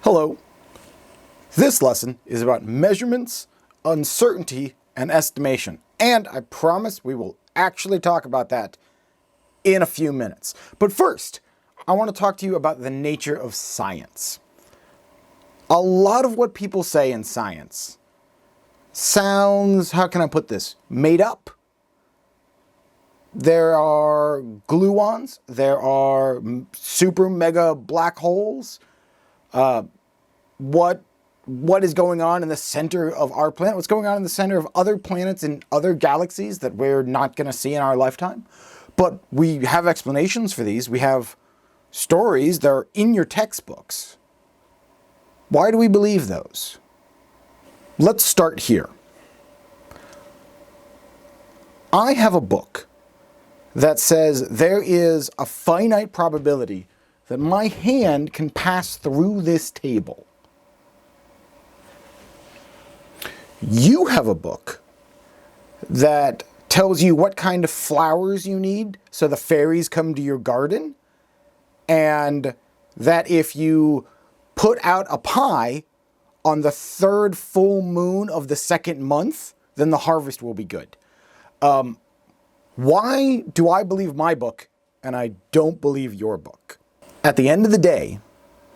Hello. This lesson is about measurements, uncertainty, and estimation. And I promise we will actually talk about that in a few minutes. But first, I want to talk to you about the nature of science. A lot of what people say in science sounds, how can I put this, made up. There are gluons, there are super mega black holes. What is going on in the center of our planet? What's going on in the center of other planets and other galaxies that we're not going to see in our lifetime? But we have explanations for these. We have stories that are in your textbooks. Why do we believe those? Let's start here. I have a book that says there is a finite probability that my hand can pass through this table. You have a book that tells you what kind of flowers you need so the fairies come to your garden, and that if you put out a pie on the third full moon of the second month, then the harvest will be good. Why do I believe my book and I don't believe your book? At the end of the day,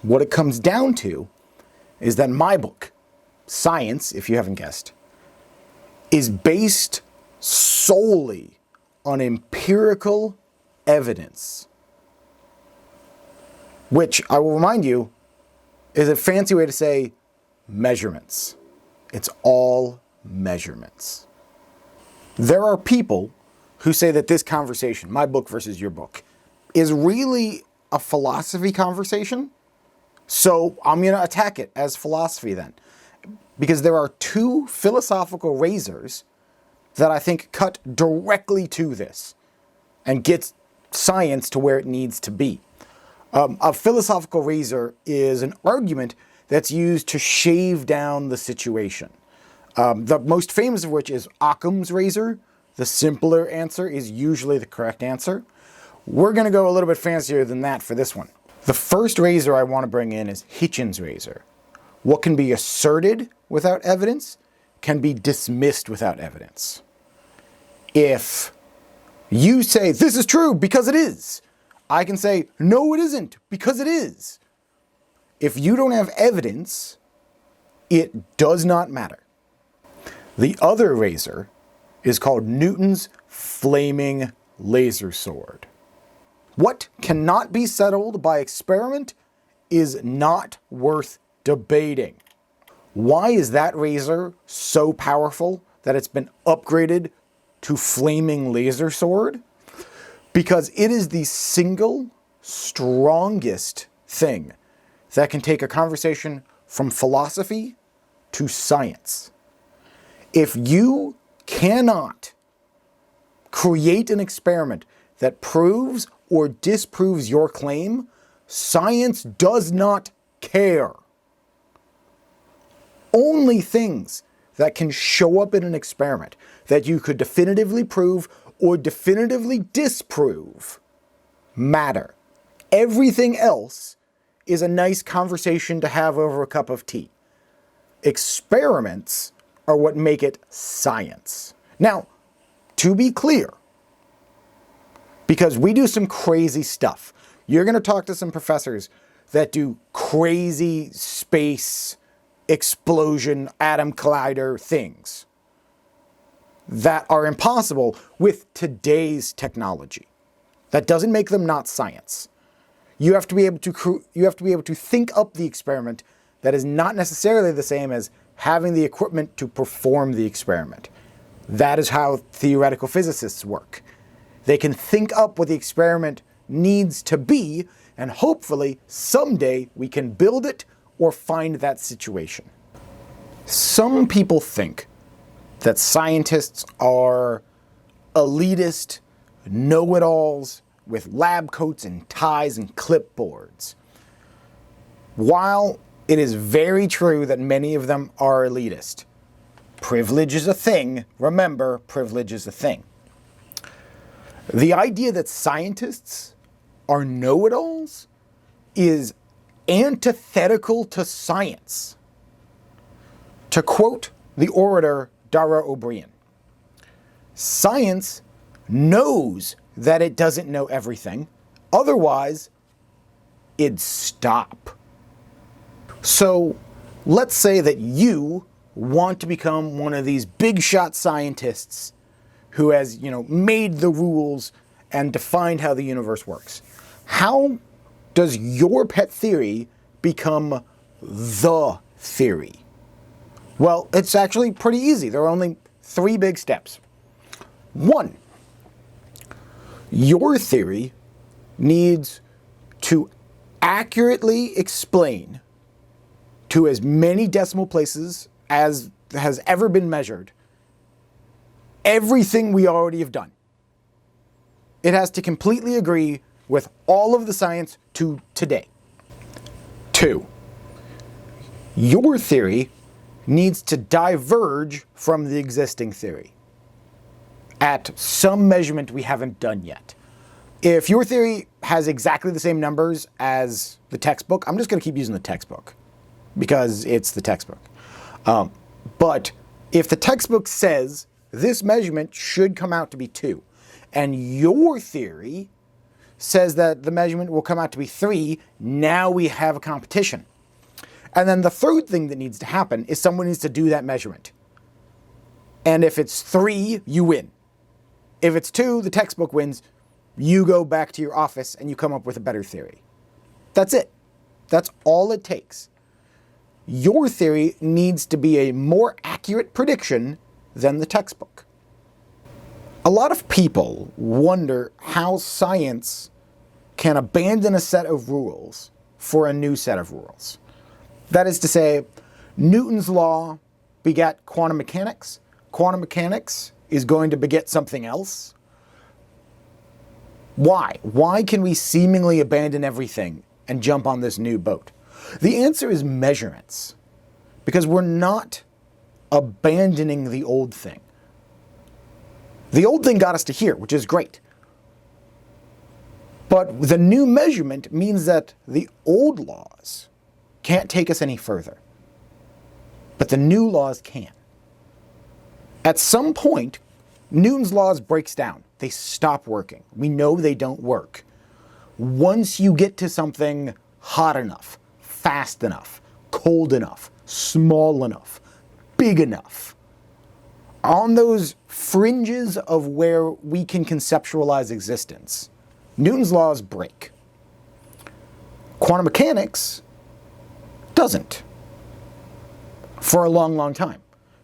what it comes down to is that my book, science, if you haven't guessed, is based solely on empirical evidence, which I will remind you is a fancy way to say measurements. It's all measurements. There are people who say that this conversation, my book versus your book, is really a philosophy conversation. So I'm going to attack it as philosophy then. Because there are two philosophical razors that I think cut directly to this and get science to where it needs to be. A philosophical razor is an argument that's used to shave down the situation. The most famous of which is Occam's razor. The simpler answer is usually the correct answer. We're going to go a little bit fancier than that for this one. The first razor I want to bring in is Hitchens' razor. What can be asserted without evidence can be dismissed without evidence. If you say, this is true because it is, I can say, no, it isn't because it is. If you don't have evidence, it does not matter. The other razor is called Newton's flaming laser sword. What cannot be settled by experiment is not worth debating. Why is that razor so powerful that it's been upgraded to flaming laser sword? Because it is the single strongest thing that can take a conversation from philosophy to science. If you cannot create an experiment that proves or disproves your claim, science does not care. Only things that can show up in an experiment that you could definitively prove or definitively disprove matter. Everything else is a nice conversation to have over a cup of tea. Experiments are what make it science. Now, to be clear, because we do some crazy stuff. You're going to talk to some professors that do crazy space explosion, atom collider things that are impossible with today's technology. That doesn't make them not science. You have to be able to think up the experiment that is not necessarily the same as having the equipment to perform the experiment. That is how theoretical physicists work. They can think up what the experiment needs to be, and hopefully someday we can build it or find that situation. Some people think that scientists are elitist know-it-alls with lab coats and ties and clipboards. While it is very true that many of them are elitist, privilege is a thing. Remember, privilege is a thing. The idea that scientists are know-it-alls is antithetical to science. To quote the orator Dara O'Brien, science knows that it doesn't know everything, otherwise it'd stop. So let's say that you want to become one of these big shot scientists who has, made the rules and defined how the universe works. How does your pet theory become the theory? Well, it's actually pretty easy. There are only 3 big steps. 1, your theory needs to accurately explain to as many decimal places as has ever been measured everything we already have done. It has to completely agree with all of the science to today. 2, your theory needs to diverge from the existing theory at some measurement we haven't done yet. If your theory has exactly the same numbers as the textbook, I'm just going to keep using the textbook because it's the textbook. But if the textbook says this measurement should come out to be 2, and your theory says that the measurement will come out to be 3, now we have a competition. And then the third thing that needs to happen is someone needs to do that measurement. And if it's 3, you win. If it's 2, the textbook wins. You go back to your office and you come up with a better theory. That's it. That's all it takes. Your theory needs to be a more accurate prediction than the textbook. A lot of people wonder how science can abandon a set of rules for a new set of rules. That is to say, Newton's law begat quantum mechanics. Quantum mechanics is going to beget something else. Why? Why can we seemingly abandon everything and jump on this new boat? The answer is measurements. Because we're not abandoning the old thing. The old thing got us to here, which is great. But the new measurement means that the old laws can't take us any further. But the new laws can. At some point, Newton's laws breaks down. They stop working. We know they don't work. Once you get to something hot enough, fast enough, cold enough, small enough, big enough, on those fringes of where we can conceptualize existence, Newton's laws break. Quantum mechanics doesn't. For a long, long time.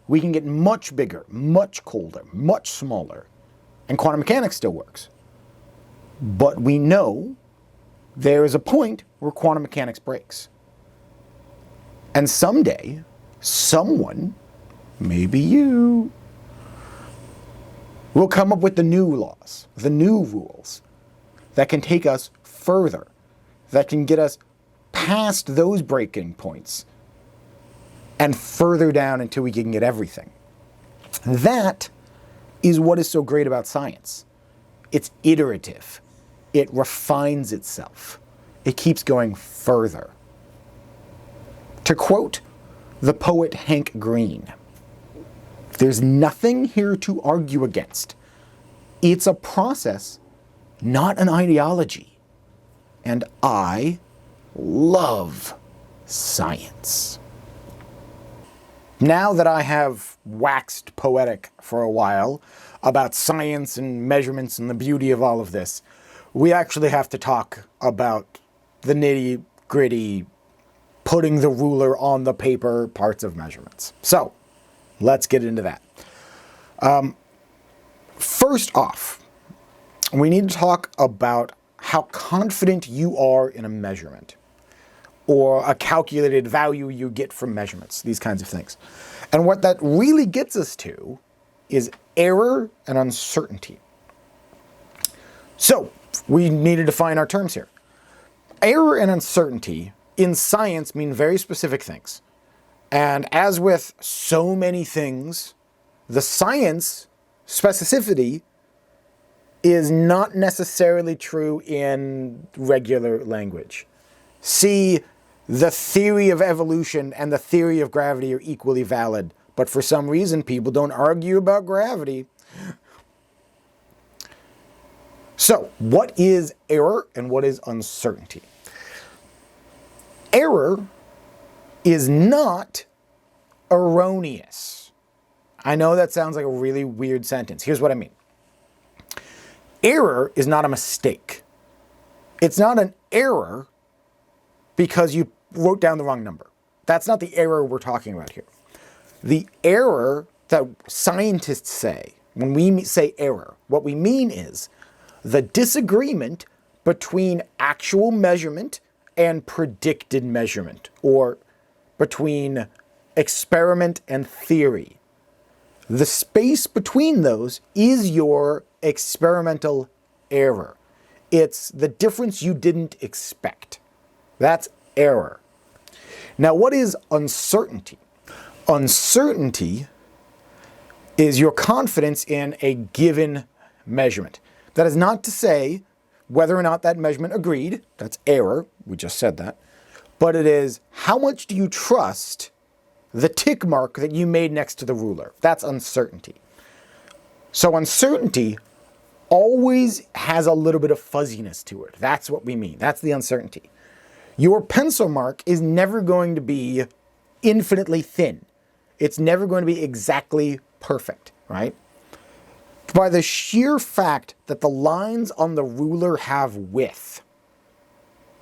We can get much bigger, much colder, much smaller, and quantum mechanics still works. But we know there is a point where quantum mechanics breaks. And someday, someone, maybe you, will come up with the new laws, the new rules that can take us further, that can get us past those breaking points and further down until we can get everything. That is what is so great about science. It's iterative. It refines itself. It keeps going further. To quote the poet Hank Green, there's nothing here to argue against. It's a process, not an ideology. And I love science. Now that I have waxed poetic for a while about science and measurements and the beauty of all of this, we actually have to talk about the nitty-gritty, putting the ruler on the paper parts of measurements. So, let's get into that. First off, we need to talk about how confident you are in a measurement, or a calculated value you get from measurements, these kinds of things. And what that really gets us to is error and uncertainty. So, we need to define our terms here. Error and uncertainty in science mean very specific things. And as with so many things, the science specificity is not necessarily true in regular language. See the theory of evolution and the theory of gravity are equally valid. But for some reason, people don't argue about gravity. So, what is error and what is uncertainty? Error is not erroneous. I know that sounds like a really weird sentence. Here's what I mean. Error is not a mistake. It's not an error because you wrote down the wrong number. That's not the error we're talking about here. The error that scientists say, when we say error, what we mean is the disagreement between actual measurement and predicted measurement, or between experiment and theory. The space between those is your experimental error. It's the difference you didn't expect. That's error. Now, what is uncertainty? Uncertainty is your confidence in a given measurement. That is not to say whether or not that measurement agreed. That's error. We just said that. But it is how much do you trust the tick mark that you made next to the ruler. That's uncertainty. So uncertainty always has a little bit of fuzziness to it. That's what we mean. That's the uncertainty. Your pencil mark is never going to be infinitely thin. It's never going to be exactly perfect, right? By the sheer fact that the lines on the ruler have width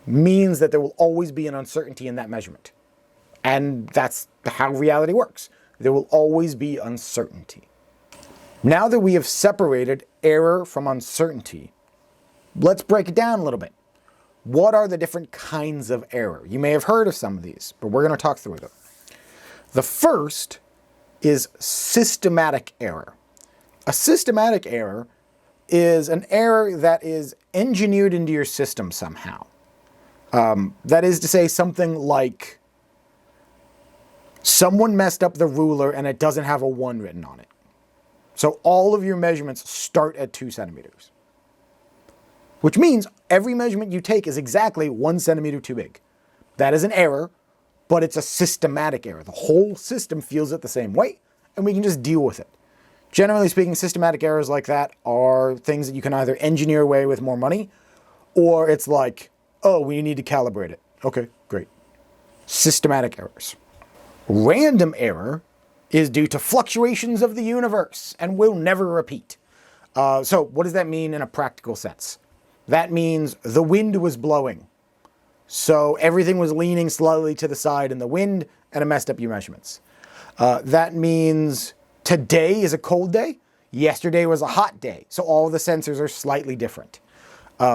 means that there will always be an uncertainty in that measurement. And that's how reality works. There will always be uncertainty. Now that we have separated error from uncertainty, let's break it down a little bit. What are the different kinds of error? You may have heard of some of these, but we're going to talk through them. The first is systematic error. A systematic error is an error that is engineered into your system somehow. That is to say, something like someone messed up the ruler and it doesn't have a 1 written on it. So all of your measurements start at 2 centimeters. Which means every measurement you take is exactly 1 centimeter too big. That is an error, but it's a systematic error. The whole system feels it the same way, and we can just deal with it. Generally speaking, systematic errors like that are things that you can either engineer away with more money, or it's like, oh, we need to calibrate it. Okay, great. Systematic errors. Random error is due to fluctuations of the universe and will never repeat. So what does that mean in a practical sense? That means the wind was blowing. So everything was leaning slightly to the side in the wind and it messed up your measurements. That means today is a cold day. Yesterday was a hot day. So all the sensors are slightly different.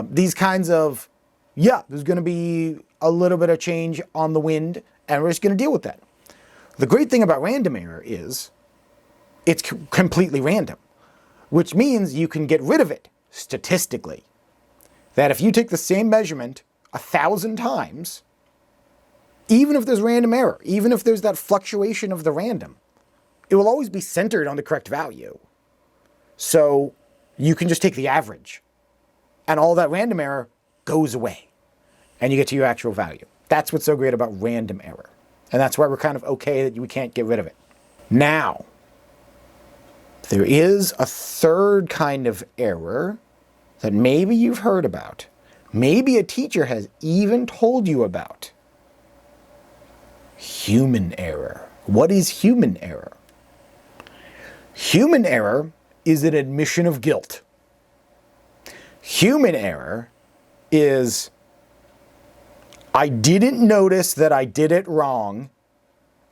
These kinds of, there's going to be a little bit of change on the wind and we're just going to deal with that. The great thing about random error is it's completely random, which means you can get rid of it statistically. That if you take the same measurement 1,000 times, even if there's random error, even if there's that fluctuation of the random, it will always be centered on the correct value. So you can just take the average and all that random error goes away and you get to your actual value. That's what's so great about random error. And that's why we're kind of okay that we can't get rid of it. Now, there is a third kind of error that maybe you've heard about. Maybe a teacher has even told you about. Human error. What is human error? Human error is an admission of guilt. Human error is, I didn't notice that I did it wrong,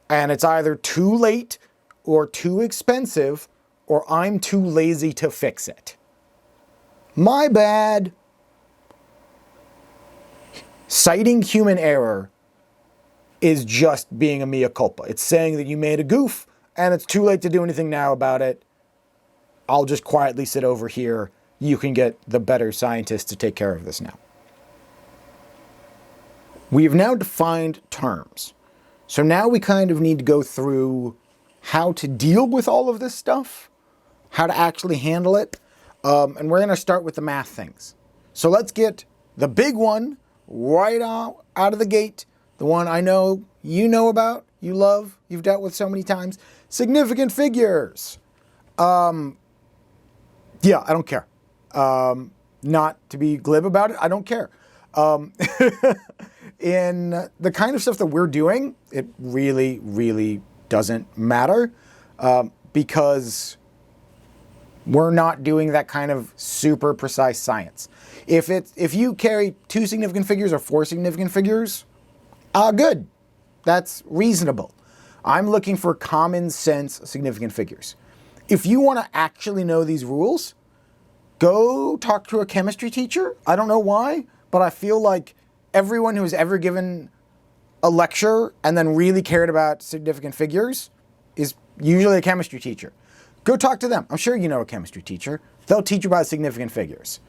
and it's either too late or too expensive, or I'm too lazy to fix it. My bad. Citing human error is just being a mea culpa. It's saying that you made a goof, and it's too late to do anything now about it. I'll just quietly sit over here. You can get the better scientists to take care of this now. We have now defined terms. So now we kind of need to go through how to deal with all of this stuff, how to actually handle it, and we're going to start with the math things. So let's get the big one right out of the gate, the one I know you know about, you love, you've dealt with so many times, significant figures. Yeah, I don't care. Not to be glib about it, I don't care. In the kind of stuff that we're doing, it really, really doesn't matter because we're not doing that kind of super precise science. If you carry 2 significant figures or 4 significant figures, good. That's reasonable. I'm looking for common sense significant figures. If you want to actually know these rules, go talk to a chemistry teacher. I don't know why, but I feel like everyone who has ever given a lecture and then really cared about significant figures is usually a chemistry teacher. Go talk to them. I'm sure you know a chemistry teacher. They'll teach you about significant figures.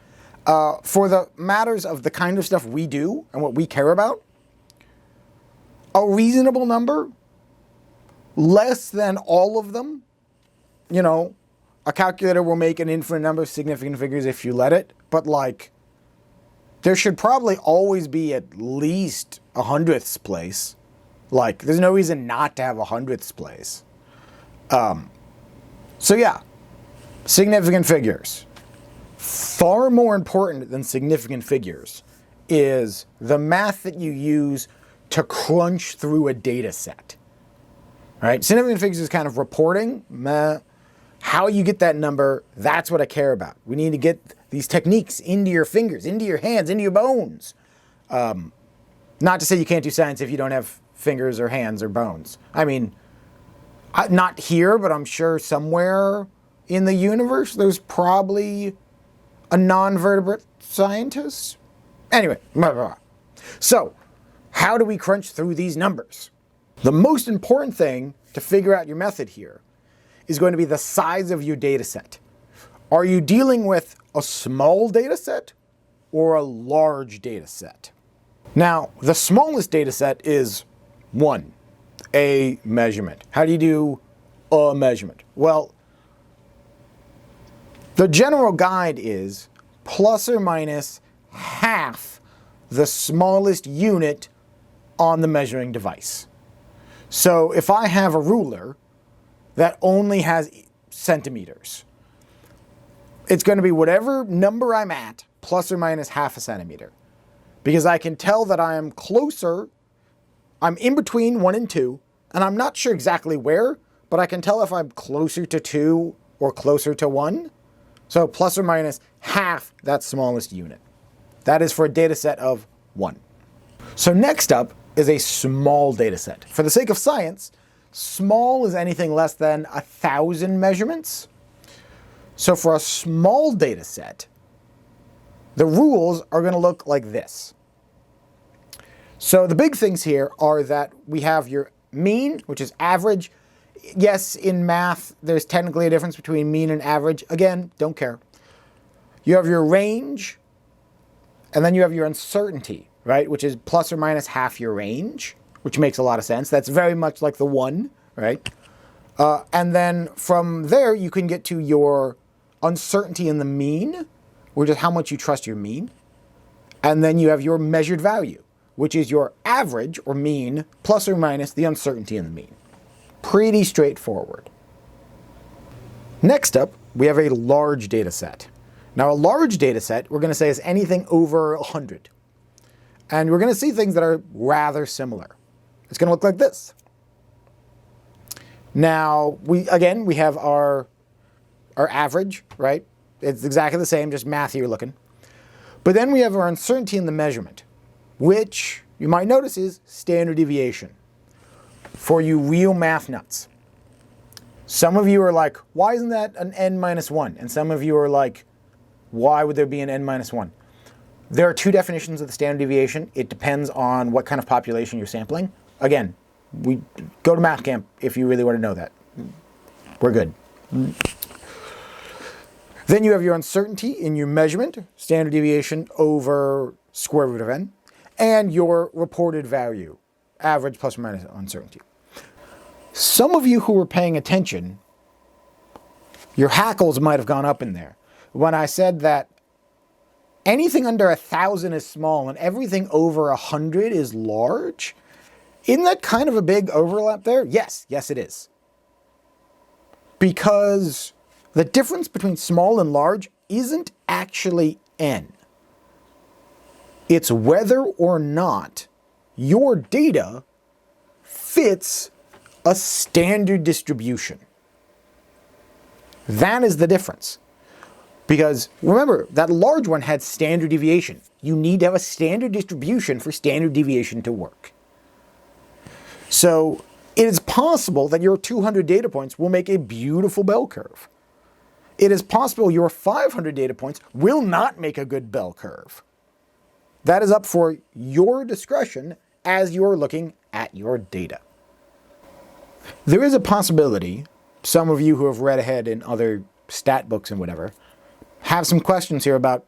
For the matters of the kind of stuff we do and what we care about, a reasonable number, less than all of them, a calculator will make an infinite number of significant figures if you let it, but there should probably always be at least a 100th place. There's no reason not to have a 100th place. So yeah, significant figures. Far more important than significant figures is the math that you use to crunch through a data set. All right, significant figures is kind of reporting. How you get that number, that's what I care about. We need to get these techniques into your fingers, into your hands, into your bones. Not to say you can't do science if you don't have fingers or hands or bones. I mean, not here, but I'm sure somewhere in the universe there's probably a non-vertebrate scientist. Anyway, blah, blah, blah. So, how do we crunch through these numbers? The most important thing to figure out your method here is going to be the size of your data set. Are you dealing with a small data set or a large data set? Now, the smallest data set is 1, a measurement. How do you do a measurement? Well, the general guide is plus or minus half the smallest unit on the measuring device. So if I have a ruler that only has centimeters, it's going to be whatever number I'm at plus or minus half a centimeter. Because I can tell that I am closer, I'm in between 1 and 2, and I'm not sure exactly where, but I can tell if I'm closer to 2 or closer to 1. So plus or minus half that smallest unit. That is for a data set of 1. So next up is a small data set. For the sake of science, small is anything less than 1,000 measurements. So for a small data set, the rules are going to look like this. So the big things here are that we have your mean, which is average. Yes, in math, there's technically a difference between mean and average. Again, don't care. You have your range, and then you have your uncertainty, right? Which is plus or minus half your range, which makes a lot of sense. That's very much like the 1, right? And then from there, you can get to your uncertainty in the mean, which is how much you trust your mean. And then you have your measured value, which is your average or mean plus or minus the uncertainty in the mean. Pretty straightforward. Next up, we have a large data set. Now, a large data set, we're going to say is anything over 100. And we're going to see things that are rather similar. It's going to look like this. Now, we have our average, right? It's exactly the same, just math you're looking. But then we have our uncertainty in the measurement, which you might notice is standard deviation. For you real math nuts. Some of you are like, why isn't that an n minus 1? And some of you are like, why would there be an n minus 1? There are 2 definitions of the standard deviation. It depends on what kind of population you're sampling. Again, we go to math camp if you really want to know that. We're good. Then you have your uncertainty in your measurement, standard deviation over square root of n, and your reported value, average plus or minus uncertainty. Some of you who were paying attention, your hackles might have gone up in there when I said that anything under 1,000 is small and everything over 100 is large. Isn't that kind of a big overlap there? Yes, it is. Because the difference between small and large isn't actually n. It's whether or not your data fits a standard distribution. That is the difference. Because remember, that large one had standard deviation. You need to have a standard distribution for standard deviation to work. So it is possible that your 200 data points will make a beautiful bell curve. It is possible your 500 data points will not make a good bell curve. That is up for your discretion as you're looking at your data. There is a possibility, some of you who have read ahead in other stat books and whatever, have some questions here about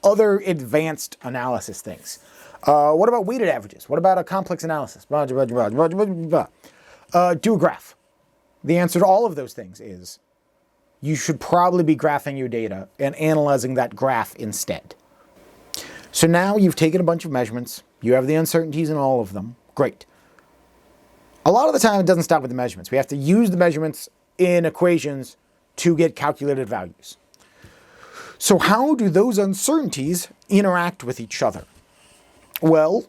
other advanced analysis things. What about weighted averages? What about a complex analysis? Do a graph. The answer to all of those things is you should probably be graphing your data and analyzing that graph instead. So now you've taken a bunch of measurements. You have the uncertainties in all of them. Great. A lot of the time it doesn't stop with the measurements. We have to use the measurements in equations to get calculated values. So how do those uncertainties interact with each other? Well,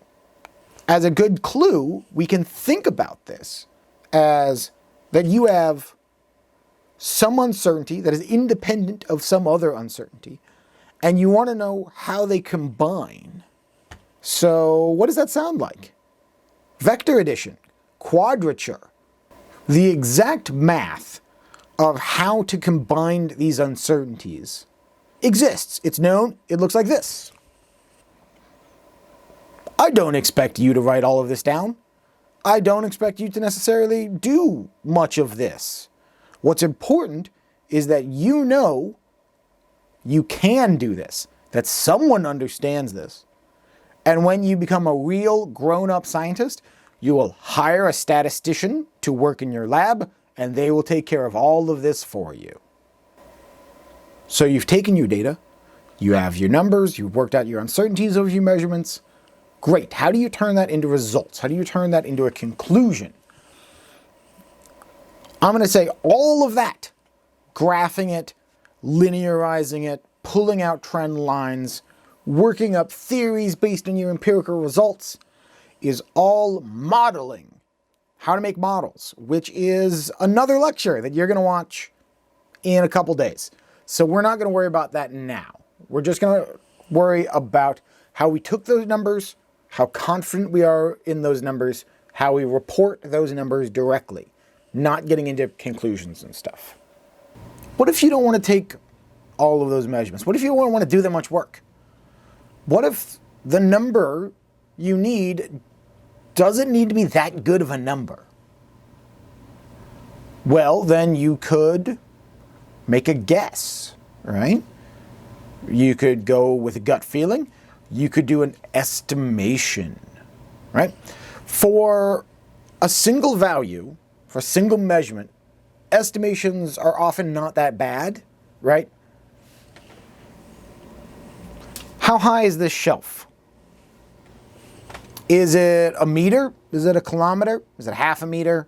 as a good clue, we can think about this as that you have some uncertainty that is independent of some other uncertainty, and you want to know how they combine. So what does that sound like? Vector addition, quadrature, the exact math of how to combine these uncertainties exists. It's known. It looks like this. I don't expect you to write all of this down. I don't expect you to necessarily do much of this. What's important is that you know you can do this, that someone understands this. And when you become a real grown-up scientist, you will hire a statistician to work in your lab, and they will take care of all of this for you. So you've taken your data, you have your numbers, you've worked out your uncertainties of your measurements. Great. How do you turn that into results? How do you turn that into a conclusion? I'm going to say all of that, graphing it, linearizing it, pulling out trend lines, working up theories based on your empirical results, is all modeling. How to make models, which is another lecture that you're going to watch in a couple days. So we're not going to worry about that now. We're just going to worry about how we took those numbers, how confident we are in those numbers, how we report those numbers directly, not getting into conclusions and stuff. What if you don't want to take all of those measurements? What if you don't want to do that much work? What if the number you need doesn't need to be that good of a number? Well, then you could make a guess, right? You could go with a gut feeling. You could do an estimation, right? For a single value, for a single measurement, estimations are often not that bad, right? How high is this shelf? Is it a meter? Is it a kilometer? Is it half a meter?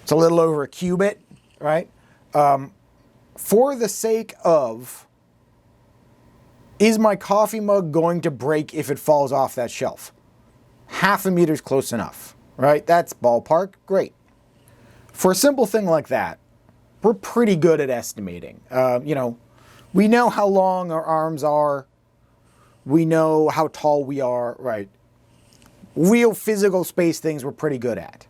It's a little over a cubit, right? For the sake of, is my coffee mug going to break if it falls off that shelf? Half a meter's close enough, right? That's ballpark. Great. For a simple thing like that, we're pretty good at estimating. We know how long our arms are. We know how tall we are, right? Real physical space things we're pretty good at.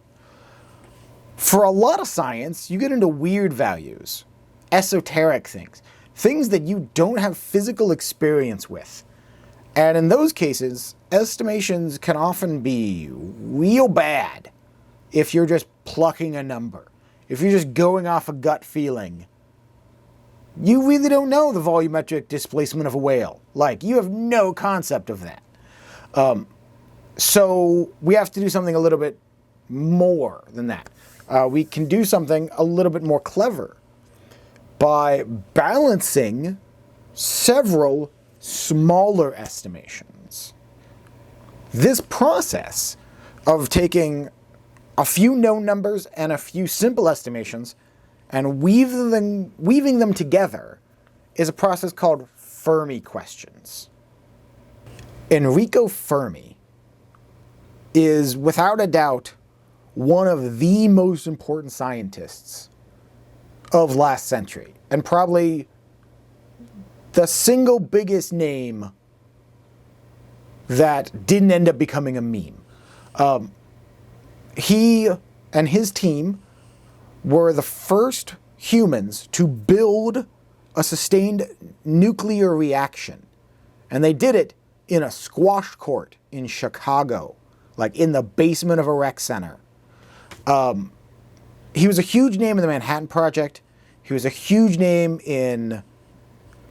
For a lot of science, you get into weird values, esoteric things, things that you don't have physical experience with. And in those cases, estimations can often be real bad if you're just plucking a number. If you're just going off a gut feeling. You really don't know the volumetric displacement of a whale. Like, you have no concept of that. So we have to do something a little bit more than that. We can do something a little bit more clever by balancing several smaller estimations. This process of taking a few known numbers and a few simple estimations and weaving them together is a process called Fermi questions. Enrico Fermi is without a doubt one of the most important scientists of last century, and probably the single biggest name that didn't end up becoming a meme. He and his team were the first humans to build a sustained nuclear reaction. And they did it in a squash court in Chicago, like in the basement of a rec center. He was a huge name in the Manhattan Project. He was a huge name in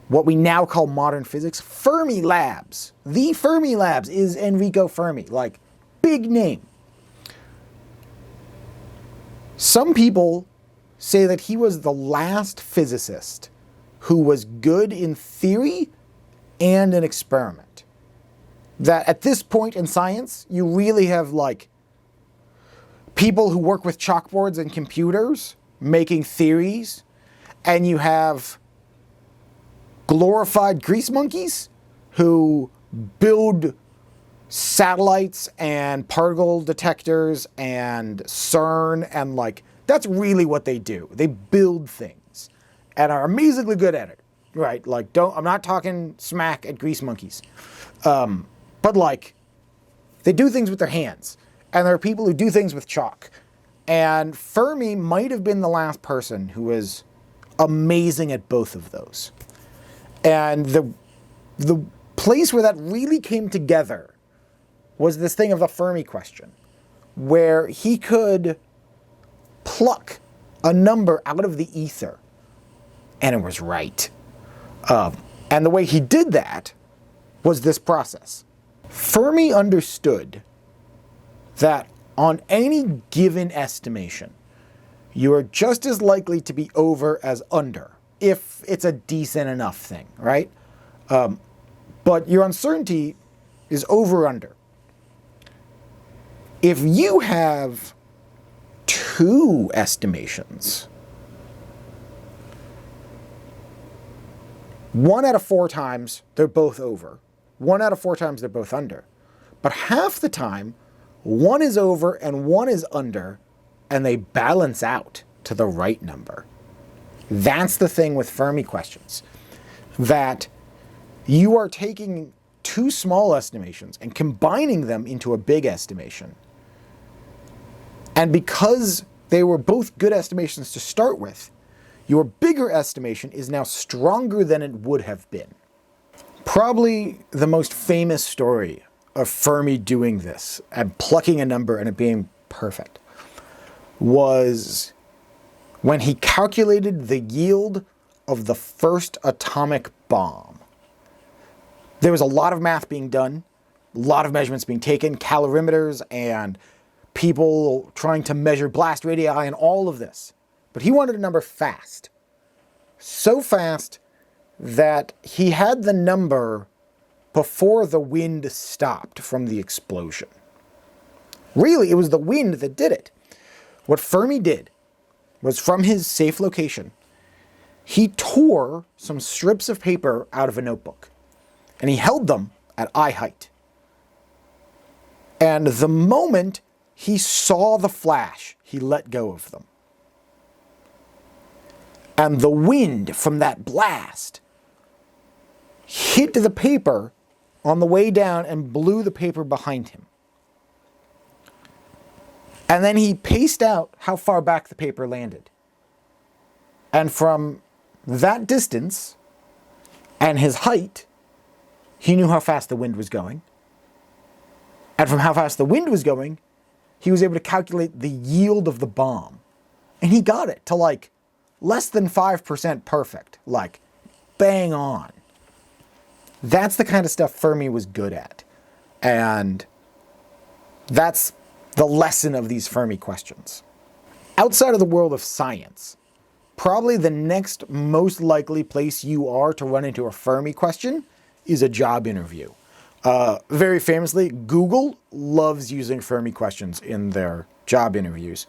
what we now call modern physics. Fermi Labs. The Fermi Labs is Enrico Fermi. Like, big name. Some people say that he was the last physicist who was good in theory and in experiment. That at this point in science, you really have like people who work with chalkboards and computers making theories, and you have glorified grease monkeys who build satellites and particle detectors and CERN, and like that's really what they do. They build things and are amazingly good at it, right? Like, I'm not talking smack at grease monkeys, but like they do things with their hands, and there are people who do things with chalk. And Fermi might have been the last person who was amazing at both of those. And the place where that really came together was this thing of the Fermi question, where he could pluck a number out of the ether, and it was right. And the way he did that was this process. Fermi understood that on any given estimation, you are just as likely to be over as under, if it's a decent enough thing, right? But your uncertainty is over or under. If you have two estimations, 1 out of 4 times, they're both over. 1 out of 4 times, they're both under. But half the time, one is over and one is under, and they balance out to the right number. That's the thing with Fermi questions, that you are taking two small estimations and combining them into a big estimation. And because they were both good estimations to start with, your bigger estimation is now stronger than it would have been. Probably the most famous story of Fermi doing this and plucking a number and it being perfect was when he calculated the yield of the first atomic bomb. There was a lot of math being done, a lot of measurements being taken, calorimeters and people trying to measure blast radii and all of this. But he wanted a number fast. So fast that he had the number before the wind stopped from the explosion. Really, it was the wind that did it. What Fermi did was, from his safe location, he tore some strips of paper out of a notebook, and he held them at eye height. And the moment he saw the flash, he let go of them. And the wind from that blast hit the paper on the way down and blew the paper behind him. And then he paced out how far back the paper landed. And from that distance and his height, he knew how fast the wind was going. And from how fast the wind was going, he was able to calculate the yield of the bomb. And he got it to like less than 5% perfect, like bang on. That's the kind of stuff Fermi was good at. And that's the lesson of these Fermi questions. Outside of the world of science, probably the next most likely place you are to run into a Fermi question is a job interview. Very famously, Google loves using Fermi questions in their job interviews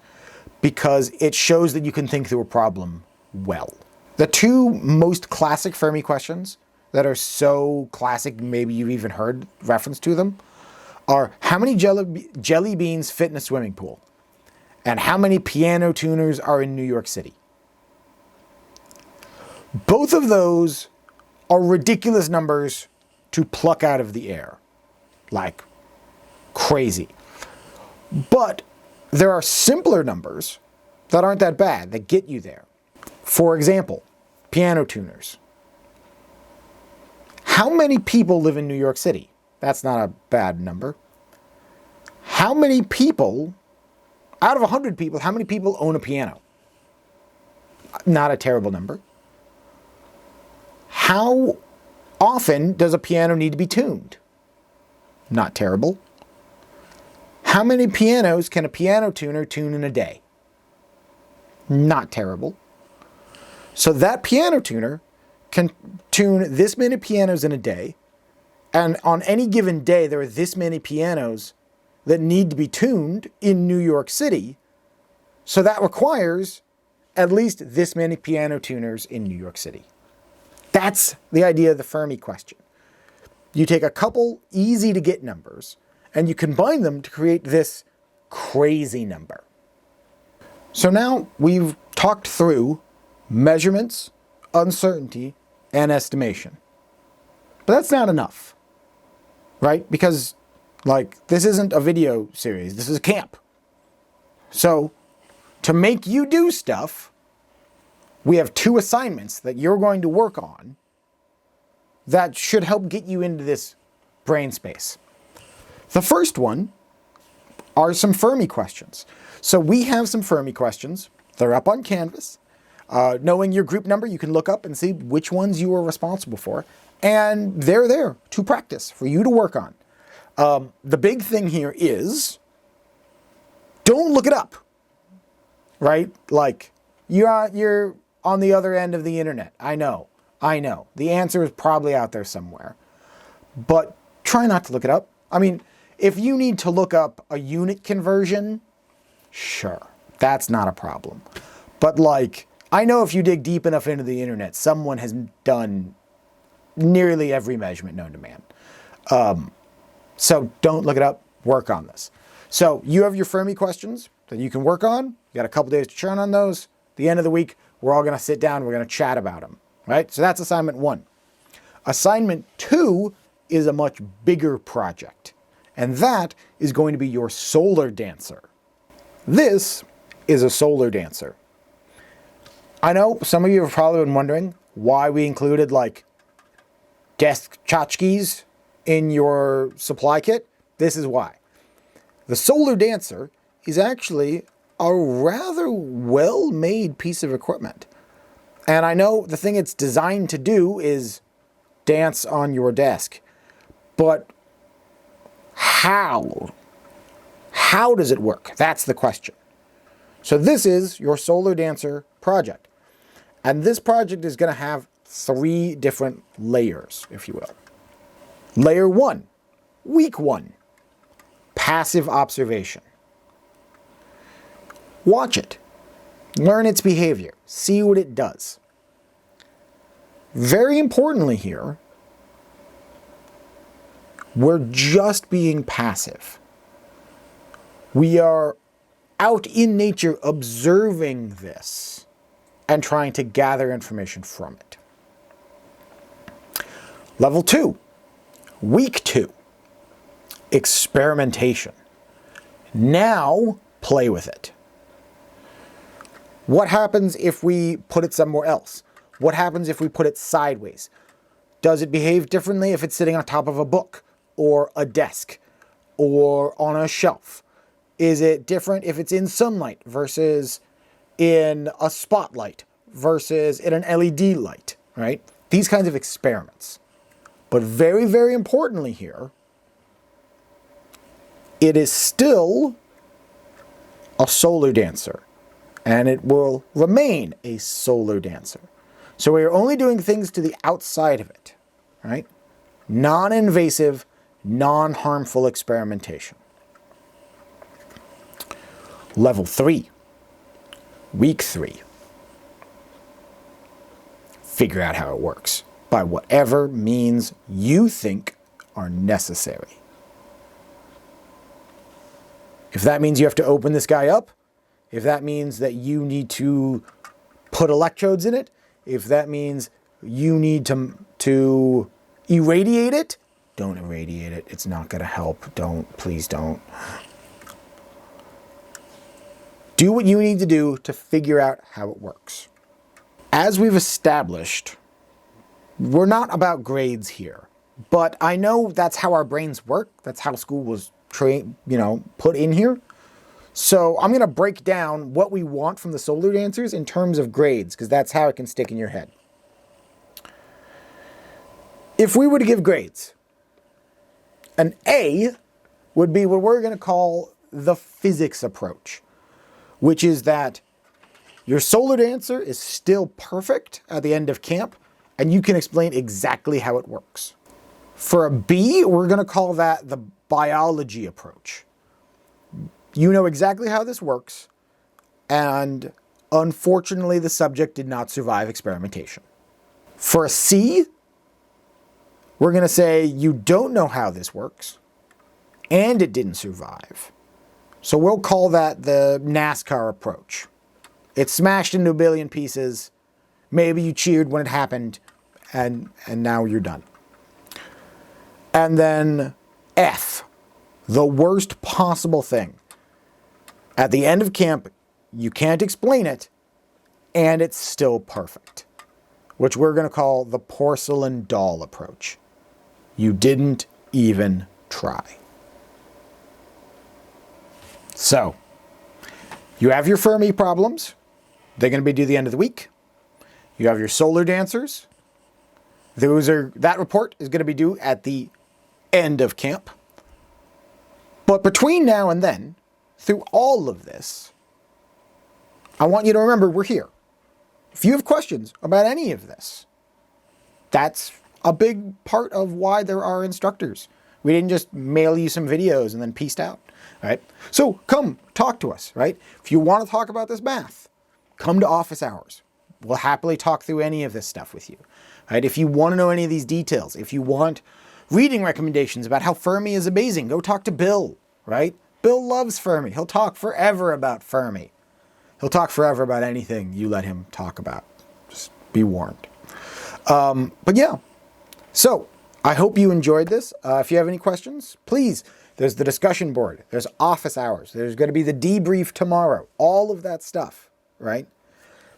because it shows that you can think through a problem well. The two most classic Fermi questions that are so classic, maybe you've even heard reference to them, are how many jelly beans fit in a swimming pool? And how many piano tuners are in New York City? Both of those are ridiculous numbers to pluck out of the air. Like crazy. But there are simpler numbers that aren't that bad, that get you there. For example, piano tuners. How many people live in New York City? That's not a bad number. How many people, out of 100 people, how many people own a piano? Not a terrible number. How often does a piano need to be tuned? Not terrible. How many pianos can a piano tuner tune in a day? Not terrible. So that piano tuner can tune this many pianos in a day, and on any given day there are this many pianos that need to be tuned in New York City, so that requires at least this many piano tuners in New York City. That's the idea of the Fermi question. You take a couple easy to get numbers and you combine them to create this crazy number. So now we've talked through measurements, uncertainty, and estimation. But that's not enough, right? Because, like, this isn't a video series, this is a camp. So, to make you do stuff, we have 2 assignments that you're going to work on that should help get you into this brain space. The first one are some Fermi questions. So we have some Fermi questions. They're up on Canvas. Knowing your group number, you can look up and see which ones you are responsible for. And they're there to practice, for you to work on. The big thing here is, don't look it up, right? Like, you're on the other end of the internet. I know. The answer is probably out there somewhere. But try not to look it up. I mean, if you need to look up a unit conversion, sure, that's not a problem. But like, I know if you dig deep enough into the internet, someone has done nearly every measurement known to man. So don't look it up, work on this. So you have your Fermi questions that you can work on. You got a couple days to churn on those. At the end of the week, we're all gonna sit down, we're gonna chat about them, right? So that's assignment 1. Assignment 2 is a much bigger project, and that is going to be your solar dancer. This is a solar dancer. I know some of you have probably been wondering why we included like desk tchotchkes in your supply kit. This is why. The solar dancer is actually a rather well-made piece of equipment. And I know the thing it's designed to do is dance on your desk. But how? How does it work? That's the question. So this is your solar dancer project. And this project is going to have 3 different layers, if you will. Layer 1, week 1, passive observation. Watch it. Learn its behavior. See what it does. Very importantly here, we're just being passive. We are out in nature observing this and trying to gather information from it. Level 2, week 2, experimentation. Now play with it. What happens if we put it somewhere else? What happens if we put it sideways? Does it behave differently if it's sitting on top of a book or a desk or on a shelf? Is it different if it's in sunlight versus in a spotlight versus in an LED light, right? These kinds of experiments. But very, very importantly here, it is still a solar dancer, and it will remain a solar dancer. So we are only doing things to the outside of it, right? Non-invasive, non-harmful experimentation. Level 3, week 3. Figure out how it works by whatever means you think are necessary. If that means you have to open this guy up, if that means that you need to put electrodes in it, if that means you need to irradiate it, don't irradiate it. It's not going to help. Please don't. Do what you need to do to figure out how it works. As we've established, we're not about grades here, but I know that's how our brains work. That's how school was put in here. So I'm going to break down what we want from the solar dancers in terms of grades, because that's how it can stick in your head. If we were to give grades, an A would be what we're going to call the physics approach, which is that your solar dancer is still perfect at the end of camp, and you can explain exactly how it works. For a B, we're going to call that the biology approach. You know exactly how this works, and unfortunately the subject did not survive experimentation. For a C, we're going to say you don't know how this works, and it didn't survive. So we'll call that the NASCAR approach. It smashed into a billion pieces. Maybe you cheered when it happened, and now you're done. And then F, the worst possible thing. At the end of camp, you can't explain it, and it's still perfect, which we're going to call the porcelain doll approach. You didn't even try. So, you have your Fermi problems. They're going to be due the end of the week. You have your solar dancers. That report is going to be due at the end of camp. But between now and then, through all of this, I want you to remember we're here. If you have questions about any of this, that's a big part of why there are instructors. We didn't just mail you some videos and then peaced out, right? So come talk to us, right? If you want to talk about this math, come to office hours. We'll happily talk through any of this stuff with you, right? If you want to know any of these details, if you want reading recommendations about how Fermi is amazing, go talk to Bill, right? Bill loves Fermi. He'll talk forever about Fermi. He'll talk forever about anything you let him talk about. Just be warned. But yeah, so I hope you enjoyed this. If you have any questions, please, there's the discussion board. There's office hours. There's going to be the debrief tomorrow. All of that stuff, right?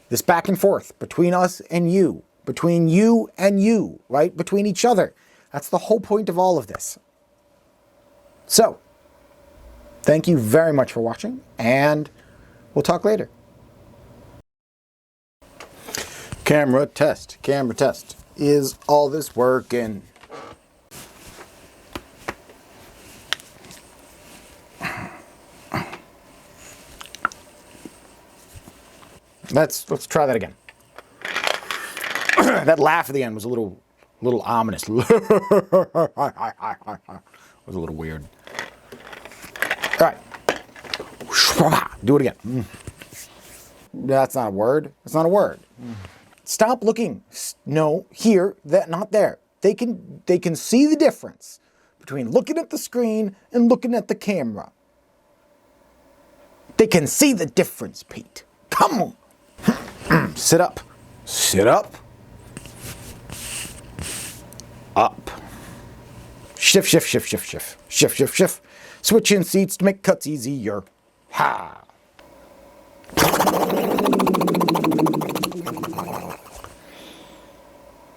This back and forth between us and you, between you and you, right? Between each other. That's the whole point of all of this. So, thank you very much for watching, and we'll talk later. Camera test. Camera test. Is all this working? Let's try that again. That laugh at the end was a little ominous. It was a little weird. All right. Do it again. That's not a word. That's not a word. Stop looking. No, here, that, not there. They can see the difference between looking at the screen and looking at the camera. They can see the difference, Pete. Come on. Sit up. Sit up. Up. Shift, shift, shift, shift, shift. Shift, shift, shift. Switching seats to make cuts easier. Ha!